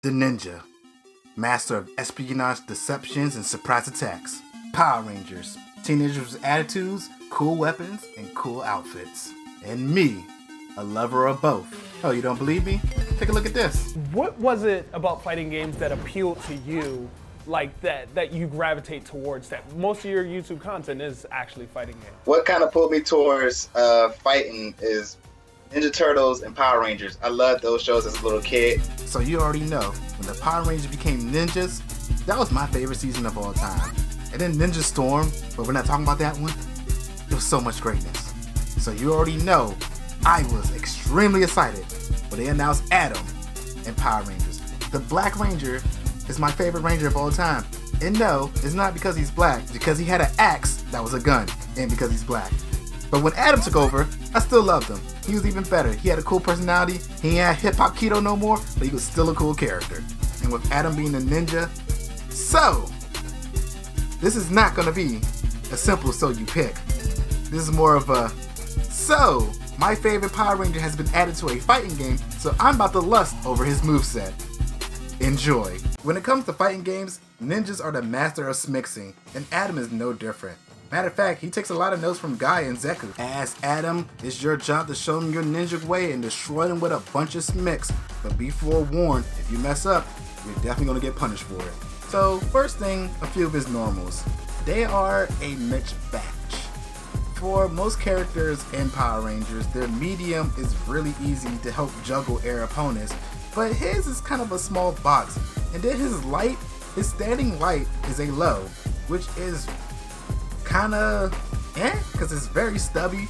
The ninja, master of espionage, deceptions, and surprise attacks. Power Rangers, teenagers with attitudes, cool weapons, and cool outfits. And me, a lover of both. Oh, you don't believe me? Take a look at this. What was it about fighting games that appealed to you, like that you gravitate towards, that most of your YouTube content is actually fighting games? What kind of pulled me towards fighting is Ninja Turtles and Power Rangers. I loved those shows as a little kid. So you already know, when the Power Rangers became ninjas, that was my favorite season of all time. And then Ninja Storm, but we're not talking about that one. It was so much greatness. So you already know, I was extremely excited when they announced Adam in Power Rangers. The Black Ranger is my favorite Ranger of all time. And no, it's not because he's black, it's because he had an axe that was a gun, and because he's black. But when Adam took over, I still loved him. He was even better. He had a cool personality. He ain't hip hop keto no more, but he was still a cool character. And with Adam being a ninja, so this is not gonna be a simple so you pick. This is more of a so my favorite Power Ranger has been added to a fighting game, so I'm about to lust over his moveset. Enjoy. When it comes to fighting games, ninjas are the master of smixing, and Adam is no different. Matter of fact, he takes a lot of notes from Guy and Zeku. As Adam, it's your job to show them your ninja way and destroy them with a bunch of smicks. But be forewarned, if you mess up, you're definitely gonna get punished for it. So first thing, a few of his normals. They are a mixed batch. For most characters in Power Rangers, their medium is really easy to help juggle air opponents, but his is kind of a small box. And then his standing light is a low, which is kinda because it's very stubby.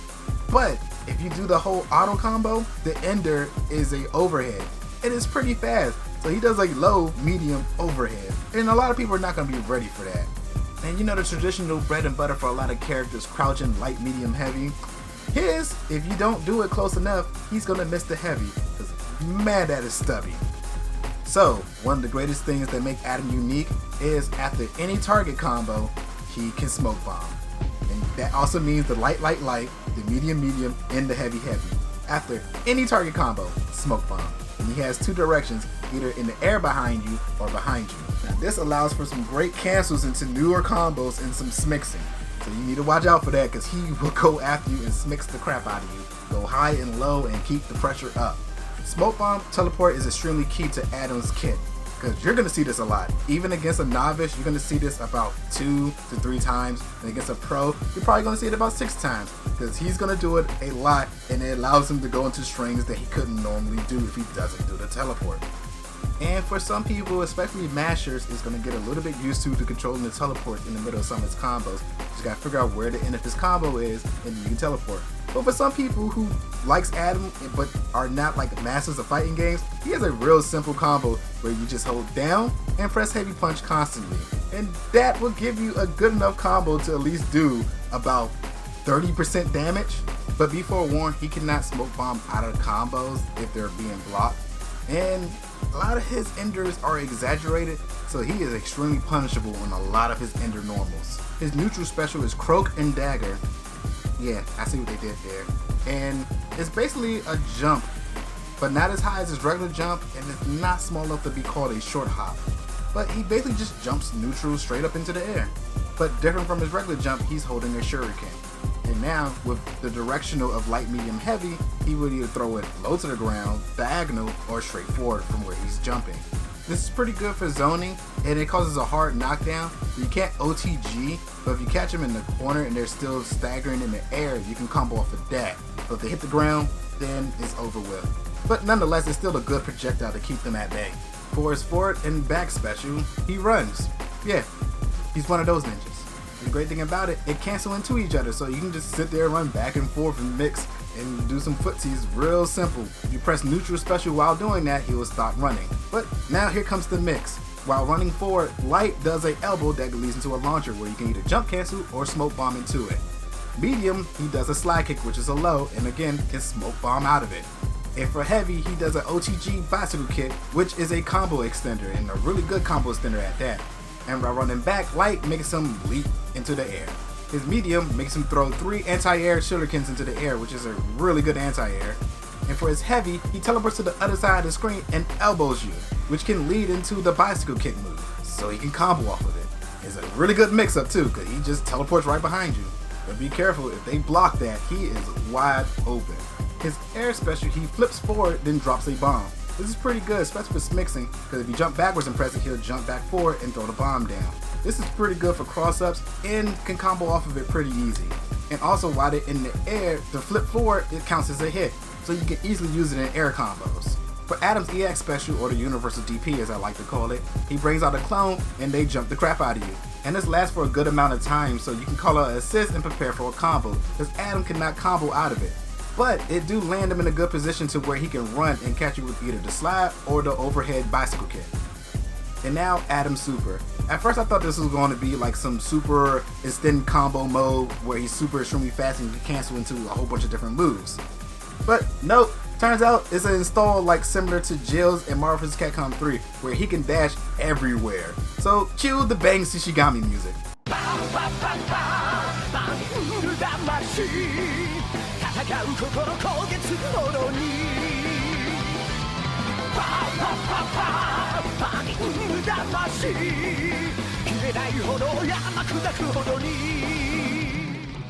But if you do the whole auto combo, the ender is a overhead. It is pretty fast. So he does like low, medium, overhead. And a lot of people are not gonna be ready for that. And you know the traditional bread and butter for a lot of characters, crouching, light, medium, heavy. His, if you don't do it close enough, he's gonna miss the heavy. Cause man, that is stubby. So one of the greatest things that make Adam unique is after any target combo, he can smoke bomb. And that also means the light, the medium, and the heavy. After any target combo, smoke bomb. And he has two directions, either in the air behind you or behind you. Now this allows for some great cancels into newer combos and some smixing. So you need to watch out for that because he will go after you and smix the crap out of you. Go high and low and keep the pressure up. Smoke bomb teleport is extremely key to Adam's kit because you're going to see this a lot. Even against a novice, you're going to see this about 2 to 3 times. And against a pro, you're probably going to see it about 6 times because he's going to do it a lot and it allows him to go into strings that he couldn't normally do if he doesn't do the teleport. And for some people, especially mashers, is going to get a little bit used to controlling the teleports in the middle of some of his combos. Just got to figure out where the end of his combo is and you can teleport. But for some people who likes Adam but are not like masters of fighting games, he has a real simple combo where you just hold down and press heavy punch constantly. And that will give you a good enough combo to at least do about 30% damage. But be forewarned, he cannot smoke bomb out of combos if they're being blocked. And a lot of his enders are exaggerated, so he is extremely punishable on a lot of his ender normals. His neutral special is Croak and Dagger. Yeah, I see what they did there. And it's basically a jump, but not as high as his regular jump, and it's not small enough to be called a short hop. But he basically just jumps neutral straight up into the air. But different from his regular jump, he's holding a shuriken. And now, with the directional of light, medium, heavy, he would either throw it low to the ground, diagonal, or straight forward from where he's jumping. This is pretty good for zoning, and it causes a hard knockdown. You can't OTG, but if you catch them in the corner and they're still staggering in the air, you can combo off of that. But if they hit the ground, then it's over with. But nonetheless, it's still a good projectile to keep them at bay. For his forward and back special, he runs. Yeah, he's one of those ninjas. The great thing about it, it cancel into each other, so you can just sit there and run back and forth and mix and do some footsies real simple. If you press neutral special while doing that, he will stop running. But now here comes the mix. While running forward, light does a elbow that leads into a launcher where you can either jump cancel or smoke bomb into it. Medium, he does a slide kick, which is a low, and again can smoke bomb out of it. And for heavy, he does an OTG bicycle kick, which is a combo extender, and a really good combo extender at that. And by running back, light makes him leap into the air. His medium makes him throw 3 anti-air shurikens into the air, which is a really good anti-air. And for his heavy, he teleports to the other side of the screen and elbows you. which can lead into the bicycle kick move, so he can combo off of it. It's a really good mix-up too, because he just teleports right behind you. But be careful, if they block that, he is wide open. His air special, he flips forward, then drops a bomb. This is pretty good, especially for mixing, because if you jump backwards and press it, he'll jump back forward and throw the bomb down. This is pretty good for cross-ups and can combo off of it pretty easy. And also while they're in the air, the flip forward, it counts as a hit, so you can easily use it in air combos. For Adam's EX special, or the Universal DP as I like to call it, he brings out a clone and they jump the crap out of you. And this lasts for a good amount of time, so you can call out an assist and prepare for a combo, because Adam cannot combo out of it. But it do land him in a good position to where he can run and catch you with either the slide or the overhead bicycle kick. And now Adam's super. At first I thought this was going to be like some super extended combo mode where he's super extremely fast and you can cancel into a whole bunch of different moves. But nope, turns out it's an install like similar to Jill's in Marvel vs. Capcom 3 where he can dash everywhere. So cue the Bang Shishigami music.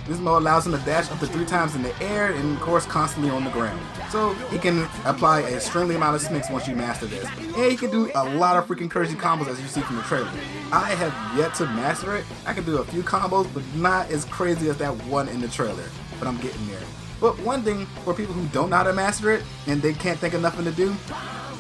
This mode allows him to dash up to 3 times in the air and of course constantly on the ground. So he can apply an extremely amount of smicks once you master this. And he can do a lot of freaking crazy combos as you see from the trailer. I have yet to master it. I can do a few combos, but not as crazy as that one in the trailer. But I'm getting there. But one thing for people who don't know how to master it and they can't think of nothing to do,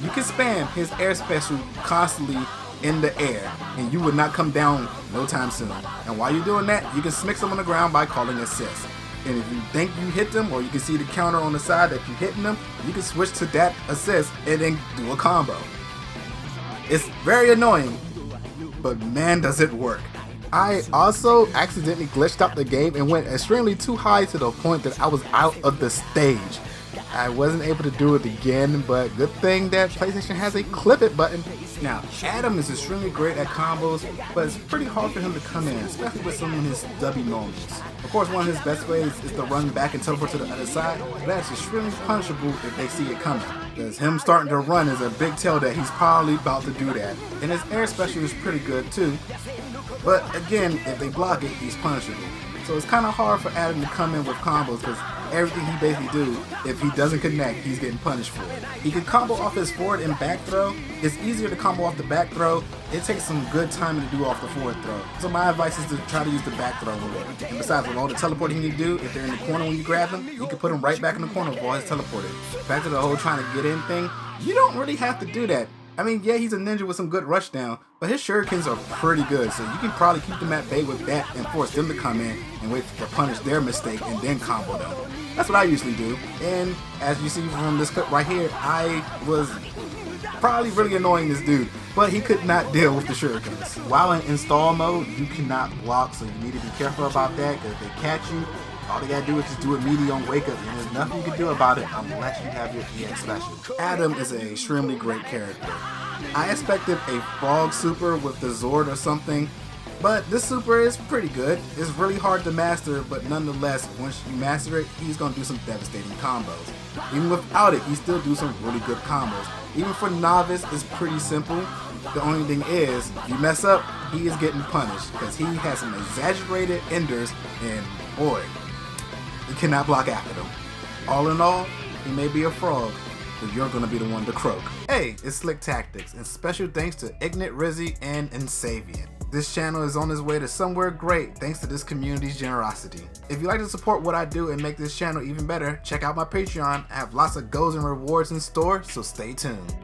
you can spam his air special constantly in the air and you would not come down no time soon. And while you're doing that, you can smix them on the ground by calling assist. And if you think you hit them, or you can see the counter on the side that you're hitting them, you can switch to that assist and then do a combo. It's very annoying, but man does it work. I also accidentally glitched out the game and went extremely too high to the point that I was out of the stage. I wasn't able to do it again, but good thing that PlayStation has a clip it button. Now, Adam is extremely great at combos, but it's pretty hard for him to come in, especially with some of his stubby moments. Of course, one of his best ways is to run back and teleport to the other side, but that's extremely punishable if they see it coming. Because him starting to run is a big tell that he's probably about to do that. And his air special is pretty good too. But again, if they block it, he's punishable. So it's kind of hard for Adam to come in with combos because everything he basically do, if he doesn't connect, he's getting punished for it. He can combo off his forward and back throw. It's easier to combo off the back throw. It takes some good timing to do off the forward throw. So my advice is to try to use the back throw more. And besides, with all the teleporting you do, if they're in the corner when you grab them, you can put them right back in the corner while he's teleported. Back to the whole trying to get in thing, you don't really have to do that. I mean, yeah, he's a ninja with some good rush down, but his shurikens are pretty good, so you can probably keep them at bay with that and force them to come in and wait to punish their mistake and then combo them. That's what I usually do, and as you see from this clip right here, I was probably really annoying this dude, but he could not deal with the shurikens. While in install mode, you cannot block, so you need to be careful about that, because if they catch you, all they gotta do is just do a meaty on wake up, and there's nothing you can do about it unless you have your EX special. Adam is an extremely great character. I expected a frog super with the Zord or something, but this super is pretty good. It's really hard to master, but nonetheless, once you master it, he's gonna do some devastating combos. Even without it, he still do some really good combos. Even for novice, it's pretty simple. The only thing is, if you mess up, he is getting punished, because he has some exaggerated enders, and boy, you cannot block after them. All in all, he may be a frog, but you're gonna be the one to croak. Hey, it's Slick Tactics, and special thanks to Ignite Rizzy and Insavian. This channel is on its way to somewhere great thanks to this community's generosity. If you'd like to support what I do and make this channel even better, check out my Patreon. I have lots of goals and rewards in store, so stay tuned.